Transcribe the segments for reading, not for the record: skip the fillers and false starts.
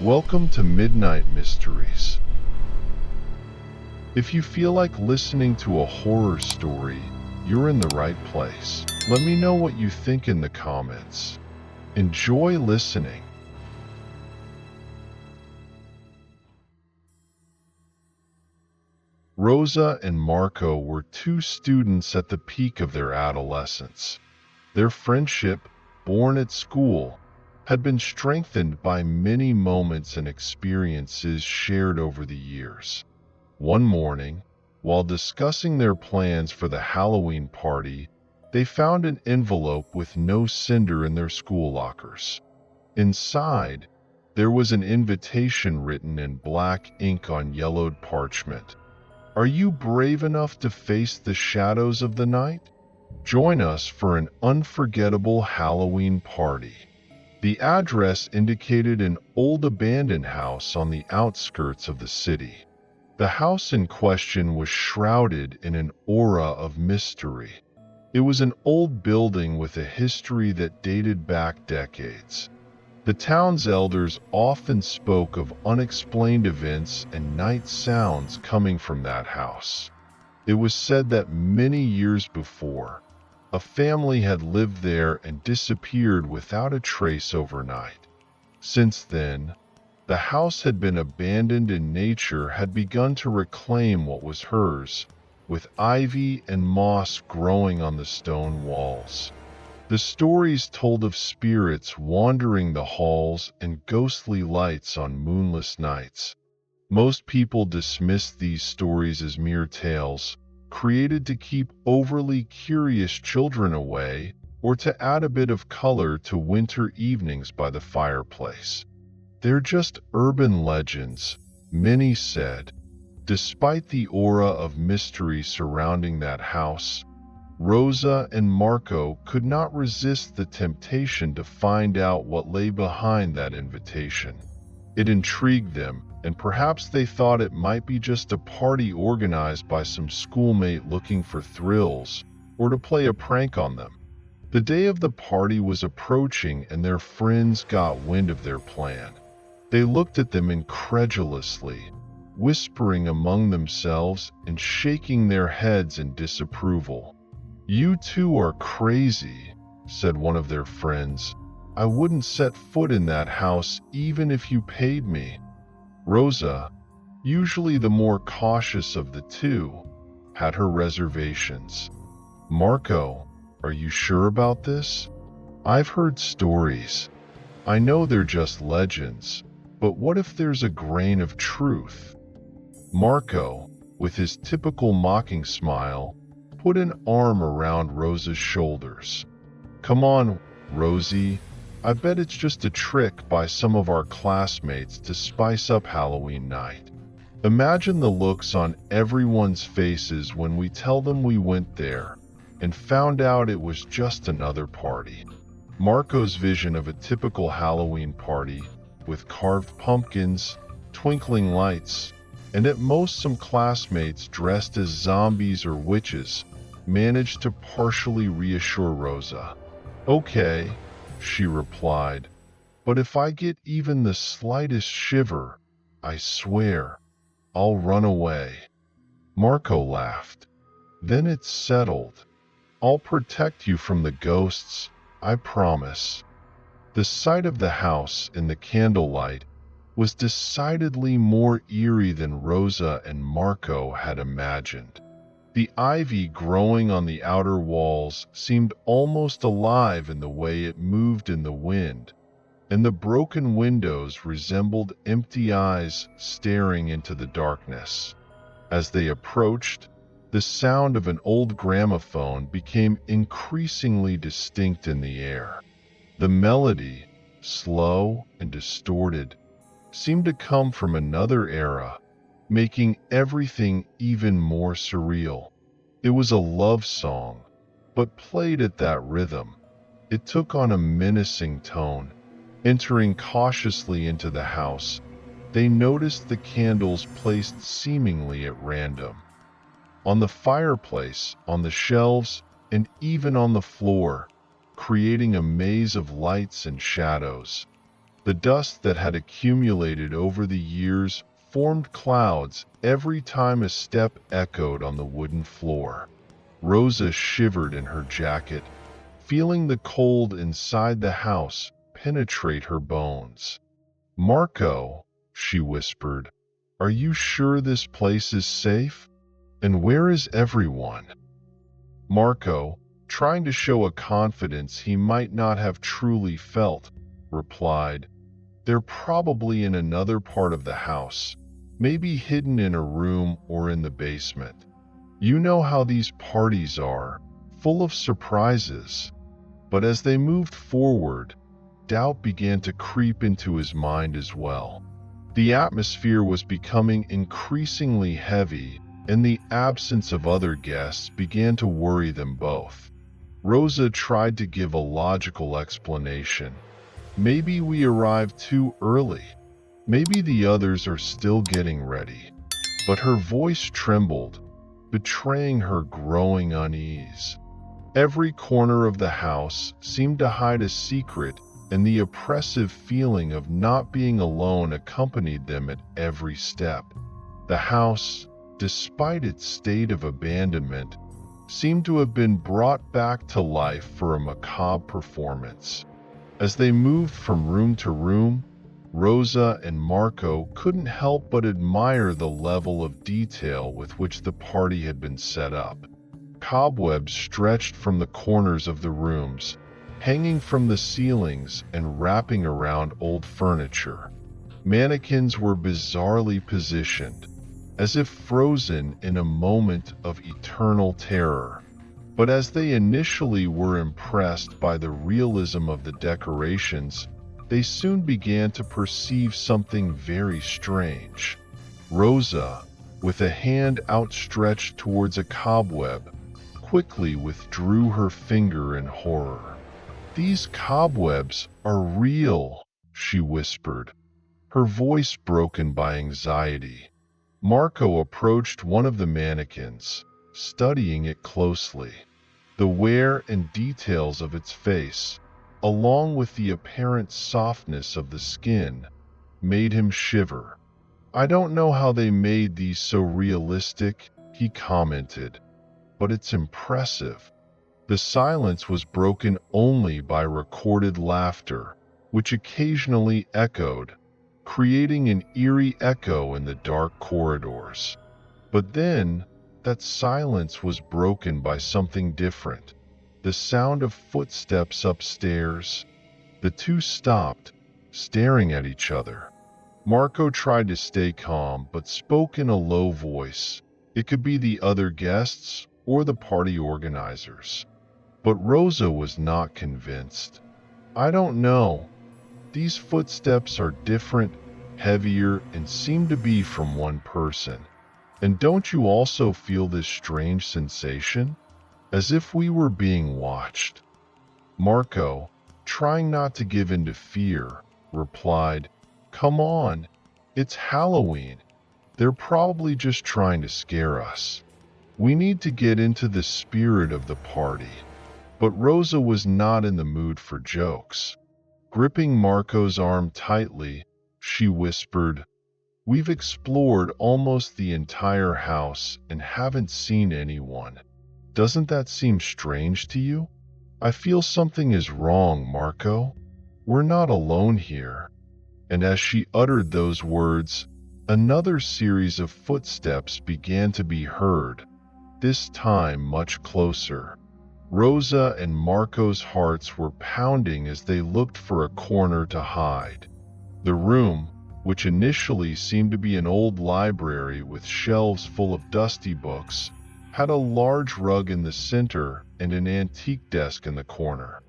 Welcome to Midnight Mysteries. If you feel like listening to a horror story, you're in the right place. Let me know what you think in the comments. Enjoy listening. Rosa and Marco were two students at the peak of their adolescence. Their friendship, born at school, had been strengthened by many moments and experiences shared over the years. One morning, while discussing their plans for the Halloween party, they found an envelope with no sender in their school lockers. Inside, there was an invitation written in black ink on yellowed parchment. Are you brave enough to face the shadows of the night? Join us for an unforgettable Halloween party. The address indicated an old abandoned house on the outskirts of the city. The house in question was shrouded in an aura of mystery. It was an old building with a history that dated back decades. The town's elders often spoke of unexplained events and night sounds coming from that house. It was said that many years before, a family had lived there and disappeared without a trace overnight. Since then, the house had been abandoned and nature had begun to reclaim what was hers, with ivy and moss growing on the stone walls. The stories told of spirits wandering the halls and ghostly lights on moonless nights. Most people dismissed these stories as mere tales, created to keep overly curious children away or to add a bit of color to winter evenings by the fireplace. They're just urban legends, many said. Despite the aura of mystery surrounding that house, Rosa and Marco could not resist the temptation to find out what lay behind that invitation. It intrigued them, and perhaps they thought it might be just a party organized by some schoolmate looking for thrills, or to play a prank on them. The day of the party was approaching and their friends got wind of their plan. They looked at them incredulously, whispering among themselves and shaking their heads in disapproval. "You two are crazy," said one of their friends. "I wouldn't set foot in that house even if you paid me." Rosa, usually the more cautious of the two, had her reservations. "Marco, are you sure about this? I've heard stories. I know they're just legends, but what if there's a grain of truth?" Marco, with his typical mocking smile, put an arm around Rosa's shoulders. "Come on, Rosie. I bet it's just a trick by some of our classmates to spice up Halloween night. Imagine the looks on everyone's faces when we tell them we went there and found out it was just another party." Marco's vision of a typical Halloween party, with carved pumpkins, twinkling lights, and at most some classmates dressed as zombies or witches, managed to partially reassure Rosa. "Okay," she replied, "but if I get even the slightest shiver, I swear, I'll run away." Marco laughed. "Then it's settled. I'll protect you from the ghosts, I promise." The sight of the house in the candlelight was decidedly more eerie than Rosa and Marco had imagined. The ivy growing on the outer walls seemed almost alive in the way it moved in the wind, and the broken windows resembled empty eyes staring into the darkness. As they approached, the sound of an old gramophone became increasingly distinct in the air. The melody, slow and distorted, seemed to come from another era, making everything even more surreal. It was a love song, but played at that rhythm. It took on a menacing tone. Entering cautiously into the house, they noticed the candles placed seemingly at random. On the fireplace, on the shelves, and even on the floor, creating a maze of lights and shadows. The dust that had accumulated over the years formed clouds every time a step echoed on the wooden floor. Rosa shivered in her jacket, feeling the cold inside the house penetrate her bones. "Marco," she whispered, "are you sure this place is safe? And where is everyone?" Marco, trying to show a confidence he might not have truly felt, replied, "They're probably in another part of the house, maybe hidden in a room or in the basement. You know how these parties are, full of surprises." But as they moved forward, doubt began to creep into his mind as well. The atmosphere was becoming increasingly heavy, and the absence of other guests began to worry them both. Rosa tried to give a logical explanation. "Maybe we arrived too early. Maybe the others are still getting ready." But her voice trembled, betraying her growing unease. Every corner of the house seemed to hide a secret, and the oppressive feeling of not being alone accompanied them at every step. The house, despite its state of abandonment, seemed to have been brought back to life for a macabre performance. As they moved from room to room, Rosa and Marco couldn't help but admire the level of detail with which the party had been set up. Cobwebs stretched from the corners of the rooms, hanging from the ceilings and wrapping around old furniture. Mannequins were bizarrely positioned, as if frozen in a moment of eternal terror. But as they initially were impressed by the realism of the decorations, they soon began to perceive something very strange. Rosa, with a hand outstretched towards a cobweb, quickly withdrew her finger in horror. "These cobwebs are real," she whispered, her voice broken by anxiety. Marco approached one of the mannequins, studying it closely. The wear and details of its face, along with the apparent softness of the skin, made him shiver. "I don't know how they made these so realistic," he commented, "but it's impressive." The silence was broken only by recorded laughter, which occasionally echoed, creating an eerie echo in the dark corridors. But then, that silence was broken by something different. The sound of footsteps upstairs. The two stopped, staring at each other. Marco tried to stay calm but spoke in a low voice. It could be the other guests or the party organizers. But Rosa was not convinced. "I don't know. These footsteps are different, heavier, and seem to be from one person. And don't you also feel this strange sensation? As if we were being watched?" Marco, trying not to give in to fear, replied, "Come on, it's Halloween. They're probably just trying to scare us. We need to get into the spirit of the party." But Rosa was not in the mood for jokes. Gripping Marco's arm tightly, she whispered, "We've explored almost the entire house and haven't seen anyone. Doesn't that seem strange to you? I feel something is wrong, Marco. We're not alone here." And as she uttered those words, another series of footsteps began to be heard, this time much closer. Rosa and Marco's hearts were pounding as they looked for a corner to hide. The room, which initially seemed to be an old library with shelves full of dusty books, had a large rug in the center and an antique desk in the corner.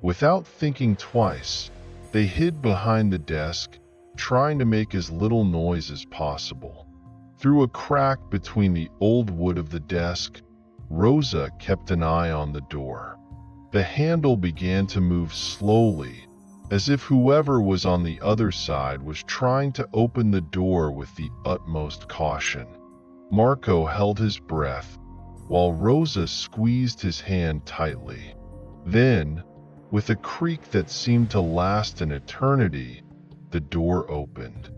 Without thinking twice, they hid behind the desk, trying to make as little noise as possible. Through a crack between the old wood of the desk, Rosa kept an eye on the door. The handle began to move slowly, as if whoever was on the other side was trying to open the door with the utmost caution. Marco held his breath, while Rosa squeezed his hand tightly. Then, with a creak that seemed to last an eternity, the door opened.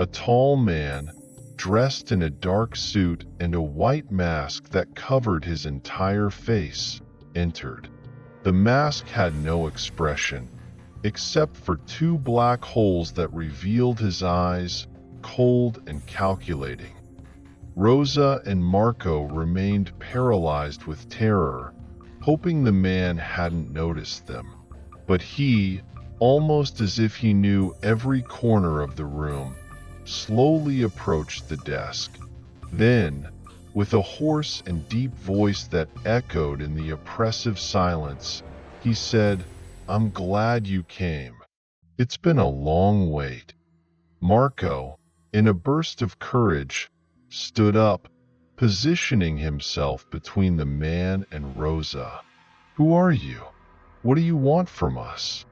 A tall man, dressed in a dark suit and a white mask that covered his entire face, entered. The mask had no expression, except for two black holes that revealed his eyes, cold and calculating. Rosa and Marco remained paralyzed with terror, hoping the man hadn't noticed them. But he, almost as if he knew every corner of the room, slowly approached the desk. Then, with a hoarse and deep voice that echoed in the oppressive silence, he said, "I'm glad you came. It's been a long wait." Marco, in a burst of courage, stood up, positioning himself between the man and Rosa. "Who are you? What do you want from us?"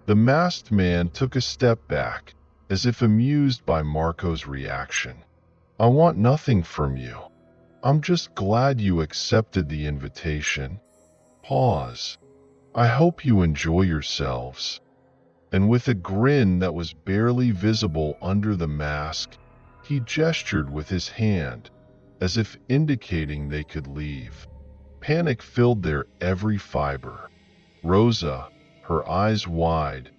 The masked man took a step back, as if amused by Marco's reaction. "I want nothing from you. I'm just glad you accepted the invitation." Pause. "I hope you enjoy yourselves." And with a grin that was barely visible under the mask, he gestured with his hand, as if indicating they could leave. Panic filled their every fiber. Rosa, her eyes wide,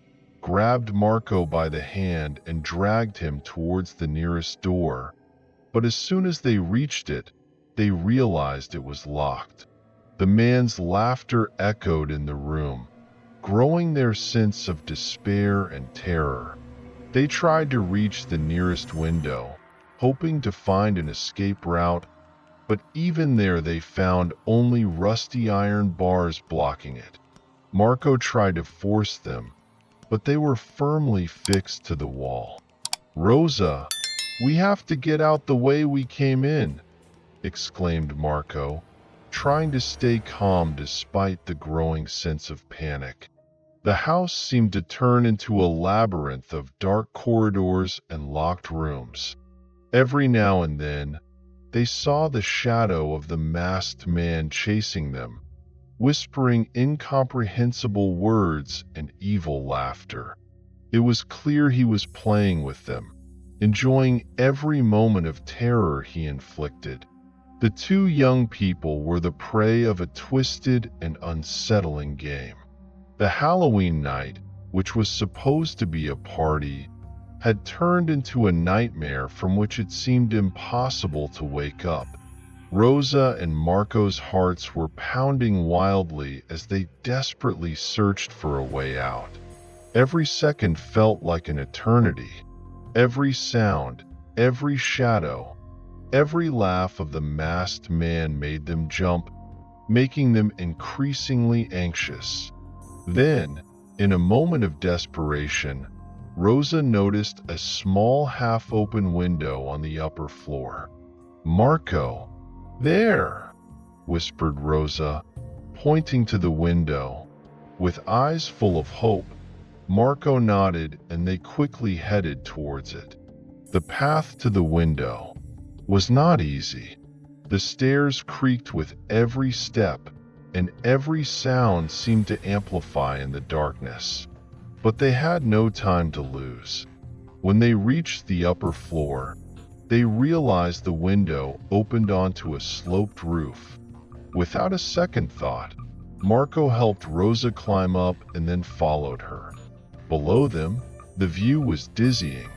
grabbed Marco by the hand and dragged him towards the nearest door. But as soon as they reached it, they realized it was locked. The man's laughter echoed in the room, growing their sense of despair and terror. They tried to reach the nearest window, hoping to find an escape route, but even there they found only rusty iron bars blocking it. Marco tried to force them, but they were firmly fixed to the wall. "Rosa, we have to get out the way we came in," exclaimed Marco, trying to stay calm despite the growing sense of panic. The house seemed to turn into a labyrinth of dark corridors and locked rooms. Every now and then, they saw the shadow of the masked man chasing them, whispering incomprehensible words and evil laughter. It was clear he was playing with them, enjoying every moment of terror he inflicted. The two young people were the prey of a twisted and unsettling game. The Halloween night, which was supposed to be a party, had turned into a nightmare from which it seemed impossible to wake up. Rosa and Marco's hearts were pounding wildly as they desperately searched for a way out. Every second felt like an eternity. Every sound, every shadow, every laugh of the masked man made them jump, making them increasingly anxious. Then, in a moment of desperation, Rosa noticed a small half-open window on the upper floor. "Marco, there," whispered Rosa, pointing to the window. With eyes full of hope, Marco nodded and they quickly headed towards it. The path to the window was not easy. The stairs creaked with every step, and every sound seemed to amplify in the darkness. But they had no time to lose. When they reached the upper floor, they realized the window opened onto a sloped roof. Without a second thought, Marco helped Rosa climb up and then followed her. Below them, the view was dizzying,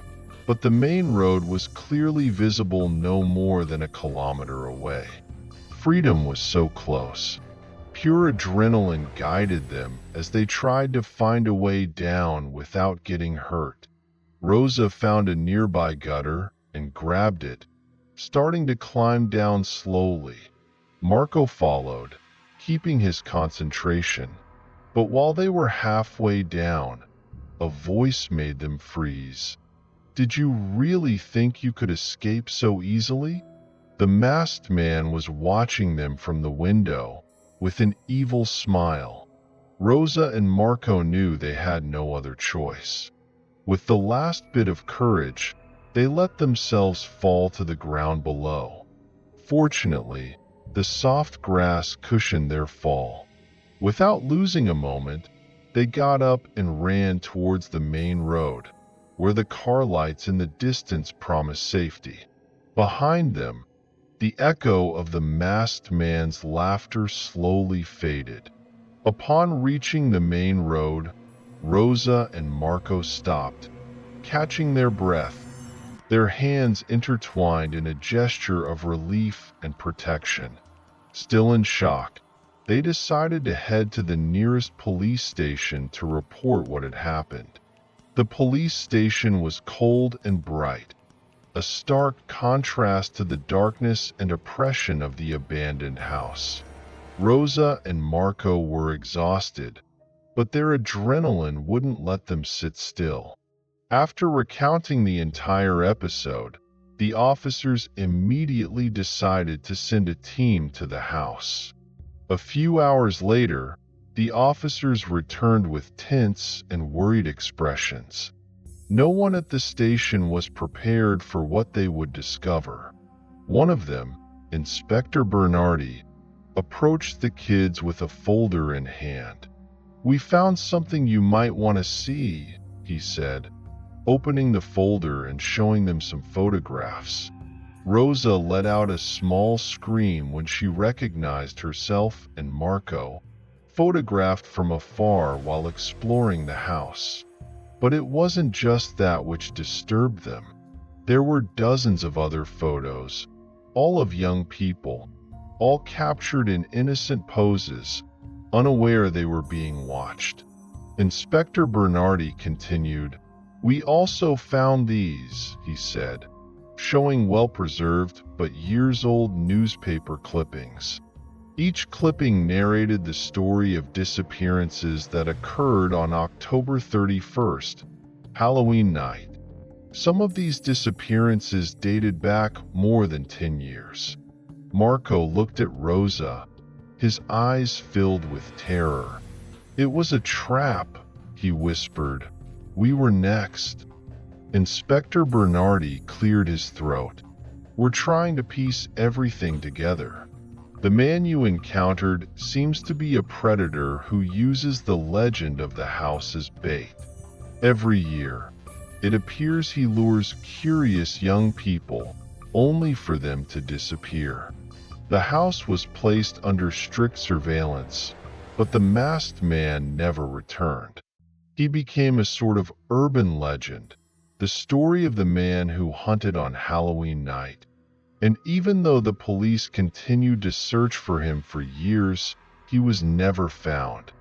but the main road was clearly visible no more than a kilometer away. Freedom was so close. Pure adrenaline guided them as they tried to find a way down without getting hurt. Rosa found a nearby gutter and grabbed it, starting to climb down slowly. Marco followed, keeping his concentration. But while they were halfway down, a voice made them freeze. "Did you really think you could escape so easily?" The masked man was watching them from the window, with an evil smile. Rosa and Marco knew they had no other choice. With the last bit of courage, they let themselves fall to the ground below. Fortunately, the soft grass cushioned their fall. Without losing a moment, they got up and ran towards the main road. where the car lights in the distance promised safety. Behind them, the echo of the masked man's laughter slowly faded. Upon reaching the main road, Rosa and Marco stopped, catching their breath, their hands intertwined in a gesture of relief and protection. Still in shock, they decided to head to the nearest police station to report what had happened. The police station was cold and bright, a stark contrast to the darkness and oppression of the abandoned house. Rosa and Marco were exhausted, but their adrenaline wouldn't let them sit still. After recounting the entire episode, the officers immediately decided to send a team to the house. A few hours later, the officers returned with tense and worried expressions. No one at the station was prepared for what they would discover. One of them, Inspector Bernardi, approached the kids with a folder in hand. "We found something you might want to see," he said, opening the folder and showing them some photographs. Rosa let out a small scream when she recognized herself and Marco, photographed from afar while exploring the house. But it wasn't just that which disturbed them. There were dozens of other photos, all of young people, all captured in innocent poses, unaware they were being watched. Inspector Bernardi continued, "We also found these," he said, showing well-preserved but years-old newspaper clippings. Each clipping narrated the story of disappearances that occurred on October 31st, Halloween night. Some of these disappearances dated back more than 10 years. Marco looked at Rosa, his eyes filled with terror. "It was a trap," he whispered. "We were next." Inspector Bernardi cleared his throat. "We're trying to piece everything together. The man you encountered seems to be a predator who uses the legend of the house as bait. Every year, it appears he lures curious young people, only for them to disappear. The house was placed under strict surveillance, but the masked man never returned. He became a sort of urban legend, the story of the man who hunted on Halloween night. And even though the police continued to search for him for years, he was never found."